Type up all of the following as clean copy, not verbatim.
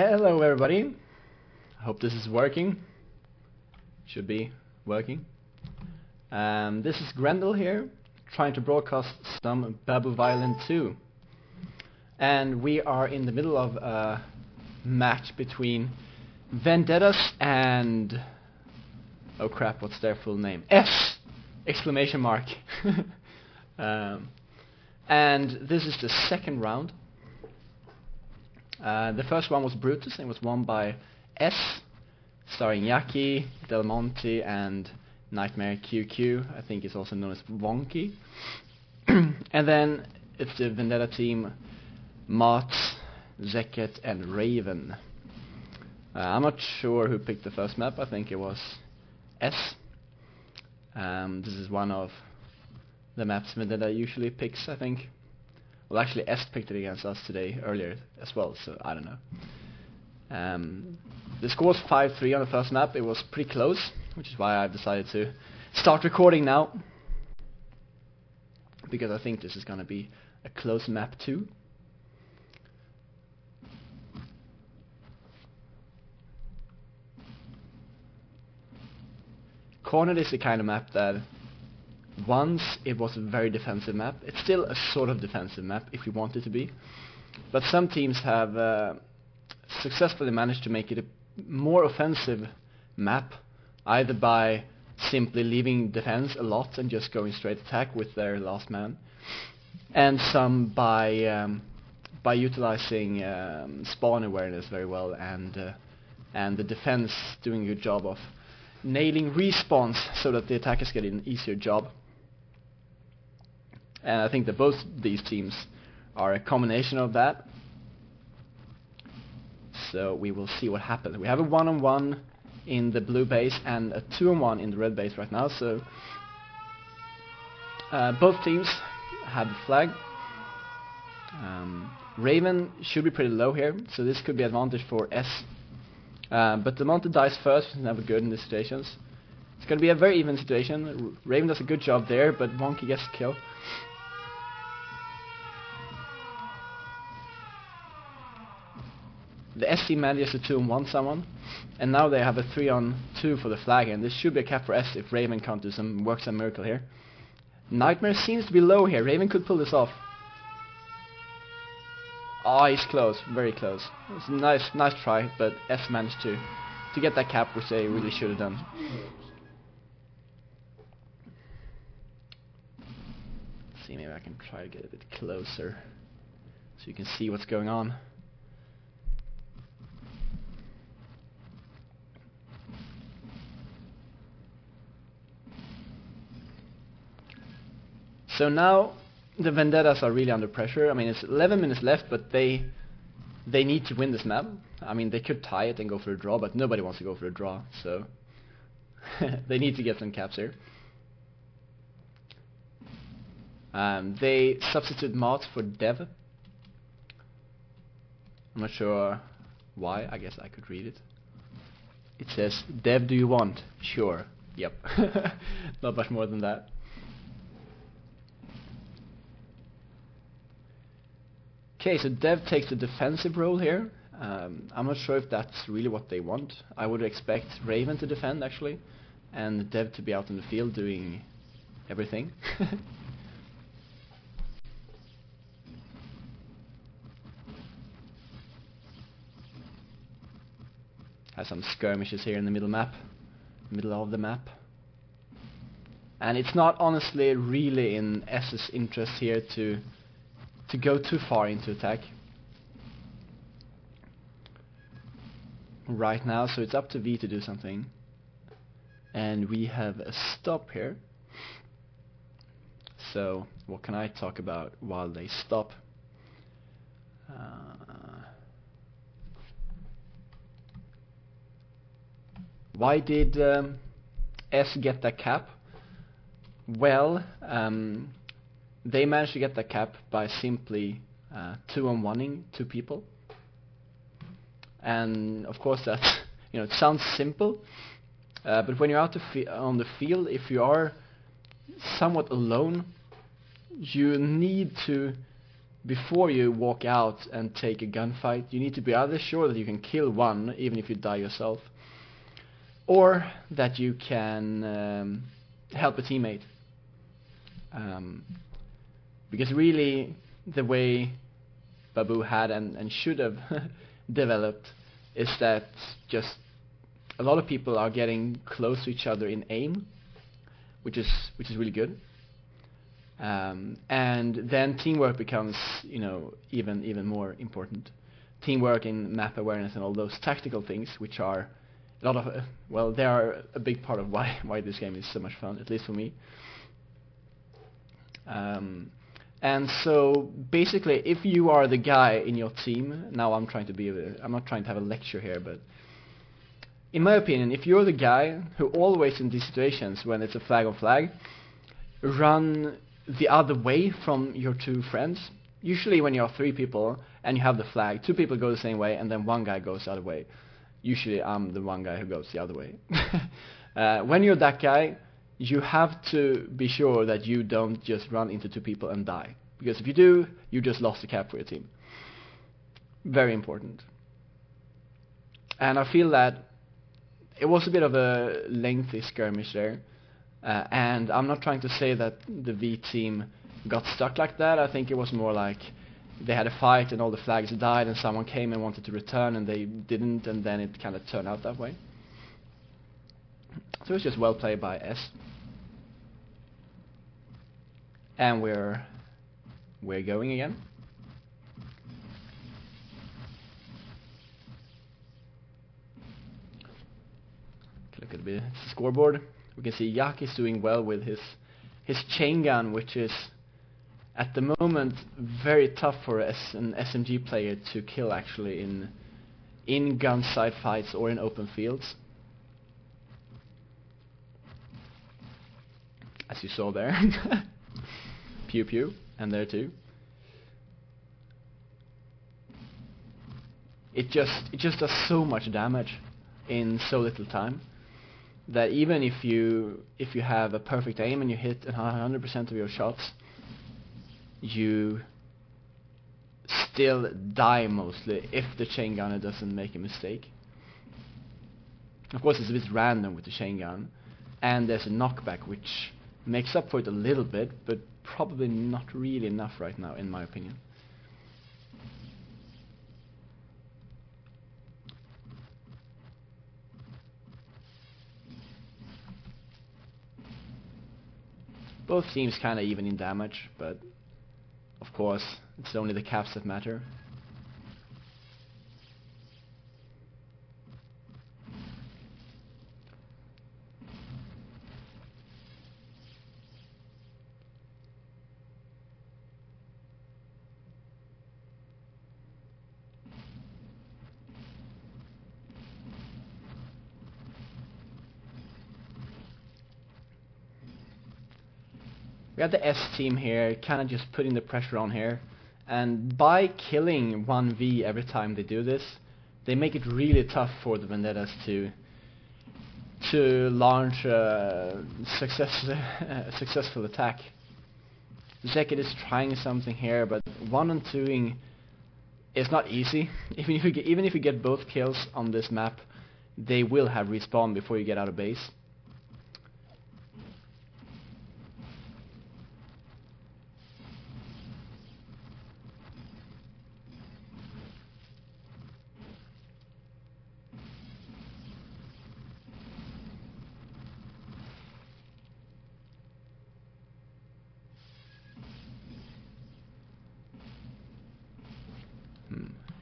Hello everybody, I hope this is working. Should be working. This is Grendel here, trying to broadcast some Babu Violin 2. And we are in the middle of a match between Vendettas and... oh crap, what's their full name? S! Exclamation mark. And this is the second round. The first one was Brutus and it was won by S, starring Yaki, Del Monte and Nightmare QQ, I think it's also known as Wonky. And then it's the Vendetta team, Mart, Zeket and Raven. I'm not sure who picked the first map, I think it was S. This is one of the maps Vendetta usually picks, I think. Well, actually S picked it against us today, earlier as well, so I don't know. The score was 5-3 on the first map. It was pretty close, which is why I've decided to start recording now, because I think this is gonna be a close map too. Cornered is the kind of map that once it was a very defensive map. It's still a sort of defensive map if you want it to be, but some teams have successfully managed to make it a more offensive map, either by simply leaving defense a lot and just going straight attack with their last man, and some by utilizing spawn awareness very well, and the defense doing a good job of nailing respawns so that the attackers get an easier job. And I think that both these teams are a combination of that. So we will see what happens. We have a 1-on-1 in the blue base and a 2-on-1 in the red base right now. So both teams have the flag. Raven should be pretty low here, so this could be advantage for S. But the Monte dies first, which is never good in these situations. It's going to be a very even situation. Raven does a good job there, but Wonky gets the kill. The S team manages a 2-on-1 someone, and now they have a 3-on-2 for the flag, and this should be a cap for S if Raven can't do some miracle here. Nightmare seems to be low here. Raven could pull this off. Oh, he's close, very close. It's a nice try, but S managed to get that cap, which they really should have done. Let's see, maybe I can try to get a bit closer so you can see what's going on. So now the Vendettas are really under pressure. I mean, it's 11 minutes left, but they need to win this map. I mean, they could tie it and go for a draw, but nobody wants to go for a draw, so they need to get some caps here. They substitute Mart for Dev. I'm not sure why. I guess I could read it. It says, Dev, do you want? Sure. Yep. Not much more than that. Okay, so Dev takes a defensive role here. I'm not sure if that's really what they want. I would expect Raven to defend, actually, and Dev to be out in the field doing everything. Has some skirmishes here in the middle of the map. And it's not honestly really in S's interest here to go too far into attack right now, so it's up to V to do something. And we have a stop here. So what can I talk about while they stop? Why did S get that cap? Well, they managed to get that cap by simply 2-on-1ing 2 people. And of course that's, it sounds simple, but when you're out on the field, if you are somewhat alone, you need to before you walk out and take a gunfight, you need to be either sure that you can kill one, even if you die yourself, or that you can help a teammate. Because really, the way Babu had and should have developed is that just a lot of people are getting close to each other in aim, which is really good. And then teamwork becomes, you know, even more important. Teamwork and map awareness and all those tactical things, which are a lot of well, they are a big part of why this game is so much fun, at least for me. And so basically, if you are the guy in your team, now I'm not trying to have a lecture here, but in my opinion, if you're the guy who always in these situations when it's a flag on flag, run the other way from your two friends. Usually when you are three people and you have the flag, two people go the same way and then one guy goes the other way. Usually I'm the one guy who goes the other way. When you're that guy, you have to be sure that you don't just run into two people and die. Because if you do, you just lost the cap for your team. Very important. And I feel that it was a bit of a lengthy skirmish there. And I'm not trying to say that the V team got stuck like that. I think it was more like they had a fight and all the flags died and someone came and wanted to return and they didn't, and then it kind of turned out that way. So it's just well played by S. And we're going again. Look at the scoreboard. We can see Yak is doing well with his chain gun, which is at the moment very tough for an SMG player to kill actually in gun side fights or in open fields. As you saw there. Pew pew, and there too. It just does so much damage in so little time that even if you have a perfect aim and you hit 100% of your shots, you still die mostly if the chain gunner doesn't make a mistake. Of course, it's a bit random with the chain gun, and there's a knockback which makes up for it a little bit, but probably not really enough right now, in my opinion. Both teams kind of even in damage, but of course, it's only the caps that matter. We have the S team here, kind of just putting the pressure on here, and by killing 1v every time they do this, they make it really tough for the Vendettas to launch a successful attack. Zekid is trying something here, but 1-on-2ing is not easy. Even if you get both kills on this map, they will have respawn before you get out of base.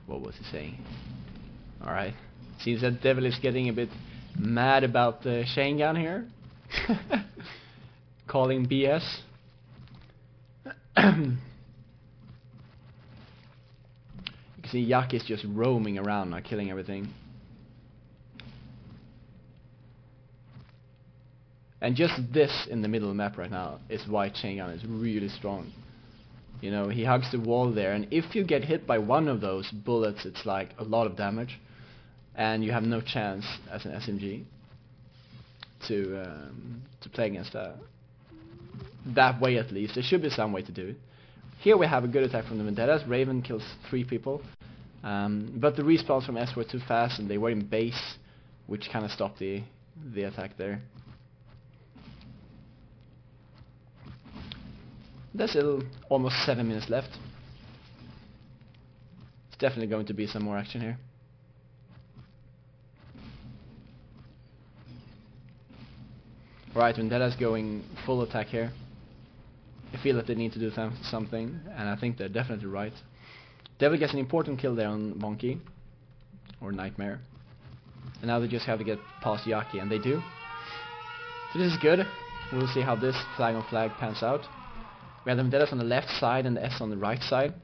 What was he saying? Alright. Seems that Devil is getting a bit mad about the chain gun here. Calling BS. You can see Yak is just roaming around now, killing everything. And just this in the middle of the map right now is why chain gun is really strong. You know, he hugs the wall there, and if you get hit by one of those bullets, it's like a lot of damage, and you have no chance as an SMG to play against that way. At least there should be some way to do it. Here we have a good attack from the Vendettas. Raven kills 3 people. But the respawns from S were too fast and they were in base, which kind of stopped the attack there. There's still almost 7 minutes left. It's definitely going to be some more action here. Right, Vendetta's going full attack here. I feel that they need to do something, and I think they're definitely right. Devil gets an important kill there on Monkey, or Nightmare. And now they just have to get past Yaki, and they do. So this is good. We'll see how this flag on flag pans out. We have the Vendettas on the left side and the S on the right side.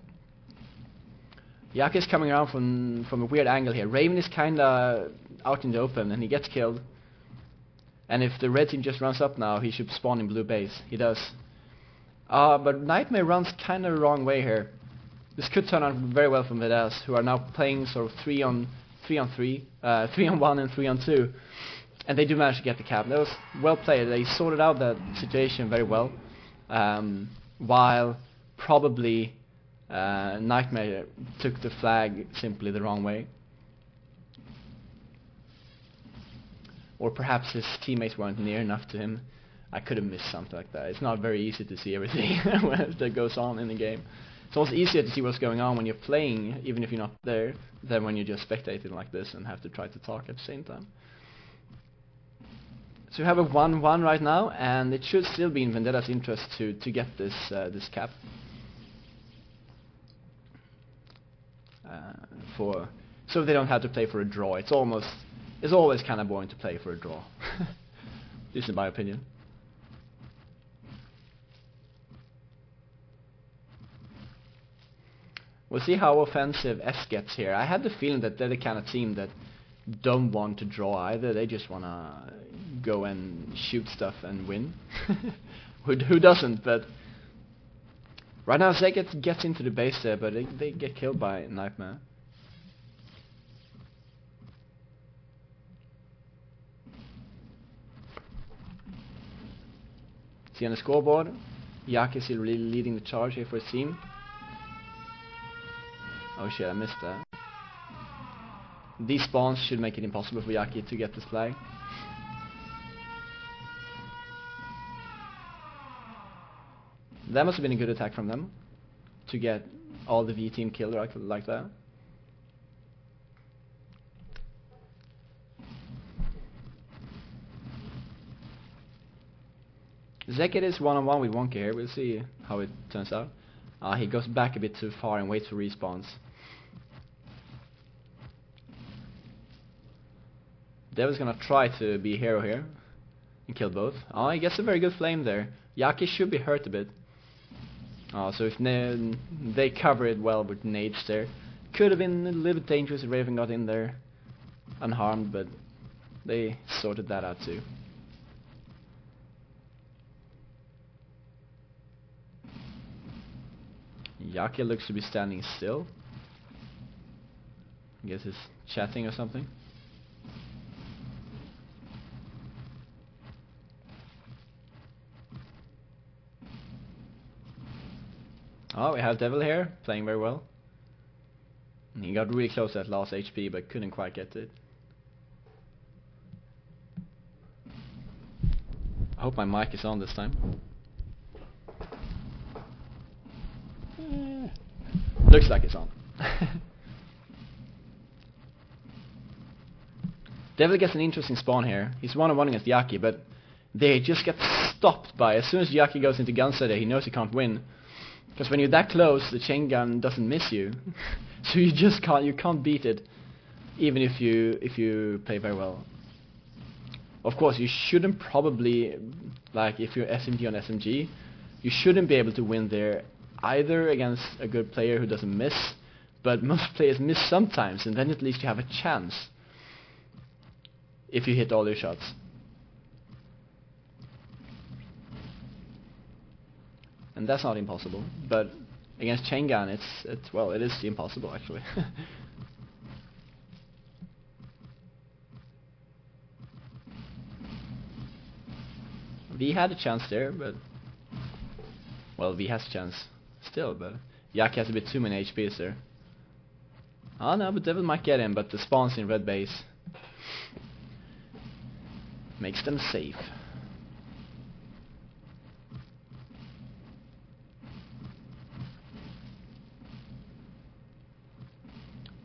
Yaki is coming around from a weird angle here. Raven is kinda out in the open, and he gets killed. And if the red team just runs up now, he should spawn in blue base. He does. But Nightmare runs kinda the wrong way here. This could turn out very well for Vendettas, who are now playing sort of 3 on 3, 3 on 1 and 3 on 2. And they do manage to get the cap. That was well played. They sorted out that situation very well. While probably Nightmare took the flag simply the wrong way. Or perhaps his teammates weren't near enough to him. I could have missed something like that. It's not very easy to see everything that goes on in the game. It's almost easier to see what's going on when you're playing, even if you're not there, than when you're just spectating like this and have to try to talk at the same time. So we have a 1-1 right now, and it should still be in Vendetta's interest to get this this cap. So they don't have to play for a draw. It's always kind of boring to play for a draw. This is my opinion. We'll see how offensive S gets here. I have the feeling that they're the kind of team that don't want to draw either. They just want to go and shoot stuff and win. Who doesn't? But right now Zeket gets into the base there, but they get killed by Nightmare. See on the scoreboard, Yaki is still really leading the charge here for his team. Oh shit, I missed that. These spawns should make it impossible for Yaki to get this flag. That must have been a good attack from them, to get all the V team killed like that. Zeket is one-on-one with Wonky here. We'll see how it turns out. He goes back a bit too far and waits for respawns. Devil's gonna try to be a hero here and kill both. He gets a very good flame there. Yaki should be hurt a bit. So if they cover it well with nades there. Could have been a little bit dangerous if Raven got in there unharmed, but they sorted that out too. Yaki looks to be standing still. I guess he's chatting or something. We have Devil here, playing very well. He got really close to that last HP, but couldn't quite get it. I hope my mic is on this time. Looks like it's on. Devil gets an interesting spawn here. He's one-on-one against Yaki, but they just get stopped by, as soon as Yaki goes into gunsight, he knows he can't win. Because when you're that close, the chain gun doesn't miss you. So you just can't beat it, even if you play very well. Of course, you shouldn't probably, like if you're SMG on SMG, you shouldn't be able to win there either against a good player who doesn't miss, but most players miss sometimes, and then at least you have a chance if you hit all your shots. And that's not impossible, but against chain gun it is impossible actually. V had a chance there, but well, V has a chance still, but Yaki has a bit too many HPs there. Oh no, but Devil might get him, but the spawns in red base makes them safe.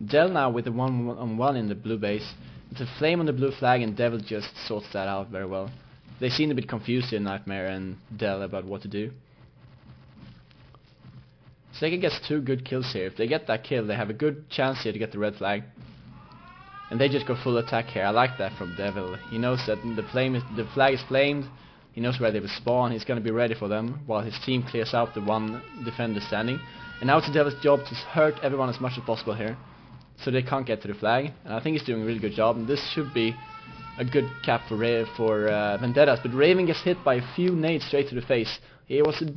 Del now with the 1-on-1 in the blue base. It's a flame on the blue flag, and Devil just sorts that out very well. They seem a bit confused in Nightmare and Del about what to do. Sega gets 2 good kills here. If they get that kill, they have a good chance here to get the red flag. And they just go full attack here. I like that from Devil. He knows that the flag is flamed. He knows where they will spawn. He's going to be ready for them while his team clears out the one defender standing. And now it's the Devil's job to hurt everyone as much as possible here, so they can't get to the flag. And I think he's doing a really good job. And this should be a good cap for Vendettas. But Raven gets hit by a few nades straight to the face. It was a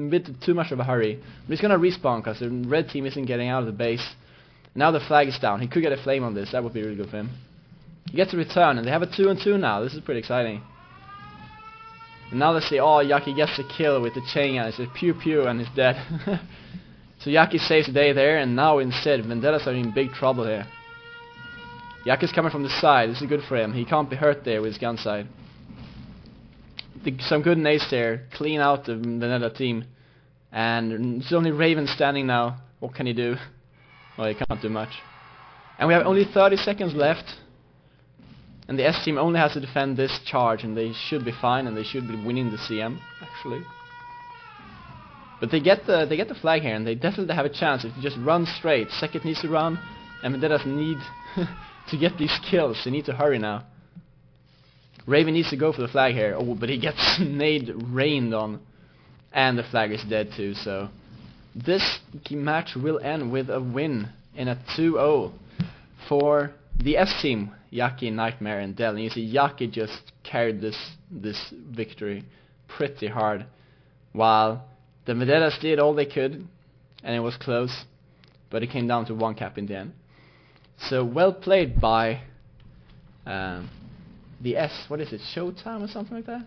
bit too much of a hurry. But he's gonna respawn because the red team isn't getting out of the base. Now the flag is down. He could get a flame on this. That would be really good for him. He gets a return, and they have a 2-on-2 now. This is pretty exciting. And now let's see. Oh, Yaki gets the kill with the chain, and it's just pew pew, and he's dead. So Yaki saves the day there, and now instead Vendettas are in big trouble here. Yaki's coming from the side. This is good for him. He can't be hurt there with his gun side. Some good nades there. Clean out the Vendetta team. And it's only Raven standing now. What can he do? Well, he can't do much. And we have only 30 seconds left. And the S team only has to defend this charge, and they should be fine, and they should be winning the CM, actually. But they get the flag here, and they definitely have a chance if they just run straight. Second needs to run, and Vendettas need to get these kills. They need to hurry now. Raven needs to go for the flag here. Oh, but he gets nade rained on, and the flag is dead too. So this match will end with a win in a 2-0 for the S team. Yaki, Nightmare, and Del. And you see Yaki just carried this victory pretty hard, while the Vendettas did all they could, and it was close, but it came down to 1 cap in the end. So well played by the S. What is it? Showtime or something like that?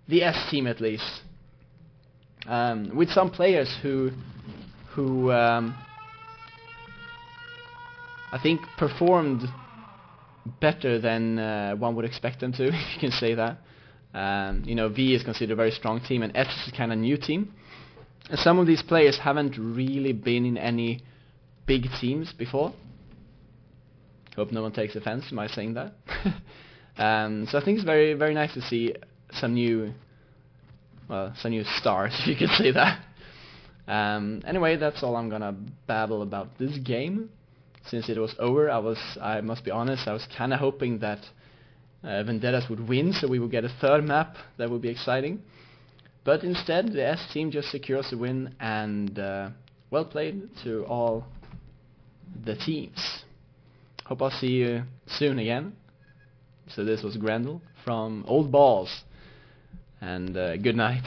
The S team, at least, with some players who I think performed better than one would expect them to, if you can say that. You know, V is considered a very strong team, and S is a kind of new team. And some of these players haven't really been in any big teams before. Hope no one takes offense to my saying that. So I think it's very, very nice to see some new stars, if you could say that. Anyway, that's all I'm gonna babble about this game. Since it was over, I must be honest, I was kind of hoping that Vendettas would win, so we would get a 3rd map. That would be exciting. But instead, the S team just secures the win, and well played to all the teams. Hope I'll see you soon again. So this was Grendel from Old Balls, and good night.